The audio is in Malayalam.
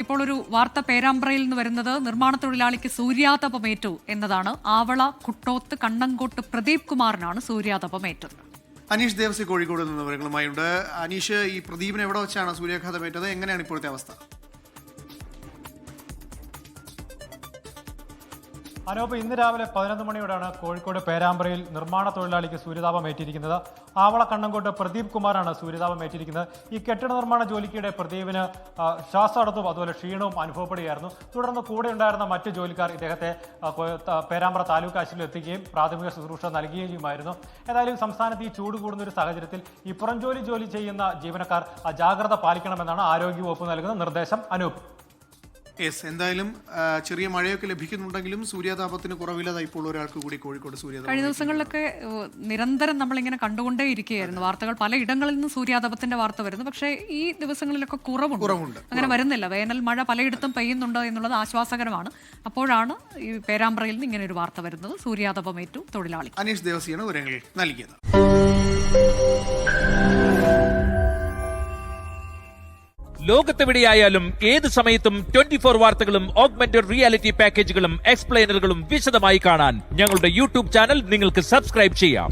ഇപ്പോൾ ഒരു വാർത്ത പേരാമ്പ്രയിൽ നിന്ന് വരുന്നത് നിർമ്മാണ തൊഴിലാളിക്ക് സൂര്യാതപമേറ്റു എന്നതാണ്. ആവള കുട്ടോത്ത് കണ്ണങ്കോട്ട് പ്രദീപ് കുമാറിനാണ് സൂര്യാതപമേറ്റത്. അനീഷ് ദേവസി കോഴിക്കോട് നിന്ന് വിവരങ്ങളുമായുണ്ട്. അനീഷ്, ഈ പ്രദീപിന് എവിടെ വെച്ചാണ് സൂര്യാഘാതമേറ്റത്? എങ്ങനെയാണ് ഇപ്പോഴത്തെ അവസ്ഥ? അനൂപ്, ഇന്ന് രാവിലെ 11 മണിയോടെയാണ് കോഴിക്കോട് പേരാമ്പ്രയിൽ നിർമ്മാണ തൊഴിലാളിക്ക് സൂര്യതാപം ഏറ്റിരിക്കുന്നത്. ആവള കണ്ണങ്കോട്ട് പ്രദീപ് കുമാറാണ് സൂര്യതാപം ഏറ്റിരിക്കുന്നത്. ഈ കെട്ടിട നിർമ്മാണ ജോലിക്കിടെ പ്രദീപിന് ശ്വാസതടസ്സവും അതുപോലെ ക്ഷീണവും അനുഭവപ്പെടുകയായിരുന്നു. തുടർന്ന് കൂടെ ഉണ്ടായിരുന്ന മറ്റ് ജോലിക്കാർ ഇദ്ദേഹത്തെ പേരാമ്പ്ര താലൂക്ക് ആശുപത്രിയിൽ എത്തിക്കുകയും പ്രാഥമിക ശുശ്രൂഷ നൽകുകയും ചെയ്യുമായിരുന്നു. ഏതായാലും സംസ്ഥാനത്ത് ഈ ചൂട് കൂടുന്ന ഒരു സാഹചര്യത്തിൽ ഈ പുറം ജോലി ചെയ്യുന്ന ജീവനക്കാർ ജാഗ്രത പാലിക്കണമെന്നാണ് ആരോഗ്യവകുപ്പ് നൽകുന്ന നിർദ്ദേശം. അനൂപ്, എന്തായാലും ചെറിയ മഴയൊക്കെ ലഭിക്കുന്നുണ്ടെങ്കിലും സൂര്യാതാപത്തിന് കുറവില്ലാതെ ഇപ്പോൾ ഒരാൾക്ക് കൂടി കോഴിക്കോട് സൂര്യാതാപം. കഴിഞ്ഞ ദിവസങ്ങളിലൊക്കെ നിരന്തരം നമ്മളിങ്ങനെ കണ്ടുകൊണ്ടേ ഇരിക്കുകയായിരുന്നു വാർത്തകൾ. പലയിടങ്ങളിൽ നിന്ന് സൂര്യാതാപത്തിന്റെ വാർത്ത വരുന്നു. പക്ഷേ ഈ ദിവസങ്ങളിലൊക്കെ കുറവുണ്ട്. അങ്ങനെ വരുന്നില്ല. വേനൽ മഴ പലയിടത്തും പെയ്യുന്നുണ്ട് എന്നുള്ളത് ആശ്വാസകരമാണ്. അപ്പോഴാണ് ഈ പേരാമ്പ്രയിൽ നിന്ന് ഇങ്ങനെ ഒരു വാർത്ത വരുന്നത്. സൂര്യാതാപമേറ്റു തൊഴിലാളി. അനീഷ് ദേവസിയാണ് വിവരങ്ങൾ നൽകിയത്. ലോകത്തെവിടെയായാലും ഏത് സമയത്തും 24 വാർത്തകളും ഓഗ്മെന്റഡ് റിയാലിറ്റി പാക്കേജുകളും എക്സ്പ്ലെയിനറുകളും വിശദമായി കാണാൻ ഞങ്ങളുടെ യൂട്യൂബ് ചാനൽ നിങ്ങൾക്ക് സബ്സ്ക്രൈബ് ചെയ്യാം.